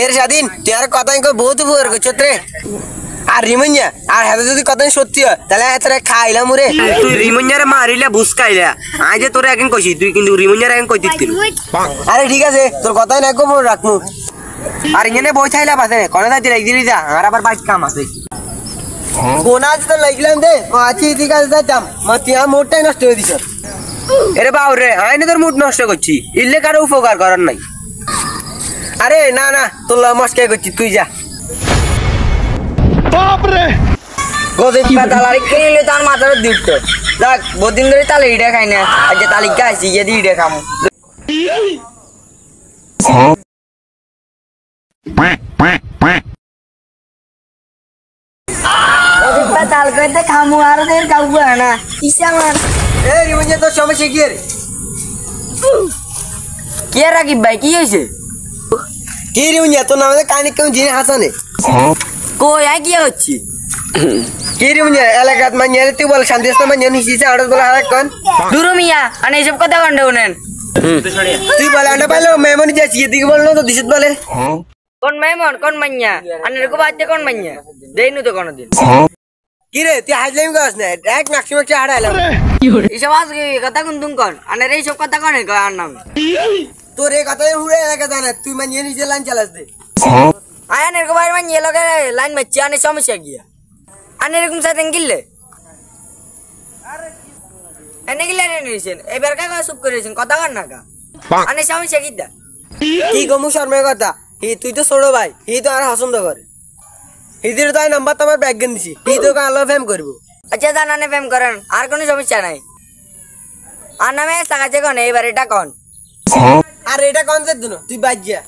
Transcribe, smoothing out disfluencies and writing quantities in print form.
এর স্বাধীন তুই আর কথা বহুত উপকার করছো রে। আর রিমঞ্জা আর হাতে যদি কথা সত্যি হয় তাহলে এতরে খাইলাম রে। তুই রিমঞ্জারে মারিলে বুঝ খাইলা আজ যে তোরে এখন কইছি তুই কিন্তু রিমঞ্জারে এখন কই দিতি। আরে ঠিক আছে তোর কথাই না গোবর রাখমু। আর এখানে বই থাইলা পাশে কোনে যাইতে লাগ দিলি যা আর আবার বাইক কাম আছে। কোনা আজ তো লাগলাম দে আছি ঠিক আছে যাইতাম মাতিয়া মোটটাই নষ্ট হয়ে দিছ। এরে বাউ রে আইনে তোর মুড নষ্ট করছি ইল্লে কারো উপকার করার নাই। আরে না না তোর মস্কাই করছি তুই যা। বাপরে গোদে তালারি কিনলে তার মাথার দিত দেখ বহুদিন ধরে তালে ইডা খাই না আজ তালিকা আছি যদি ইডা খামু। তাল করতে খামু আর দের কাউকে না ইসা আমার এ রিমঞ্জা তোর সমস্যা কি রে? কি রাকিব ভাই কি হয়েছে? কি রিমঞ্জা তোর নামে কানে কেউ জিনে হাসানে কই আই কি হচ্ছে? কি রিমঞ্জা এলাকাত মানিয়ে তুই বল শান্তি স্থান মানিয়ে নিছিস আর বলে আর কোন দুরু মিয়া আনে এসব কথা কন্ডে উনেন তুই বলে আনা পাইলো মেমনি যাচ্ছি এদিকে বললো তো দিশত বলে কোন মেমন কোন মাইয়া আনের কো বাচ্চা কোন মাইয়া দেইনু তো কোনদিন। কি রে তুই হাজলামি করছ না এক নাকশিমাকশি হারাইলাম এসব আজ কথা কোন তুম কোন আনের এইসব কথা কোনে কয় আর নাম তোর এই কথাই হুড়ে এলাকা জানা তুই মানিয়ে নিজে লাইন চালাস দে। আয়ানের কো বাইরে মাইয়া লগে লাইন মারছি আনের সমস্যা গিয়া আনের এরকম সাথে গিললে এনে গিলে নিছেন এবার কা চুপ করেছেন কথা কর না কা আনের সমস্যা কিটা কি গমু শর্মের কথা তুই তো ছোট ভাই তো আর পছন্দ করে হিদির তাই নাম্বার তো আমার ব্যাগ গেন দিছি তো আলো ফেম করবো। আচ্ছা জানানে ফেম করেন আর কোনো সমস্যা নাই আর নামে সাকাছে কোন এবার এটা কোন আর এটা কোন দিন তুই বাদ যা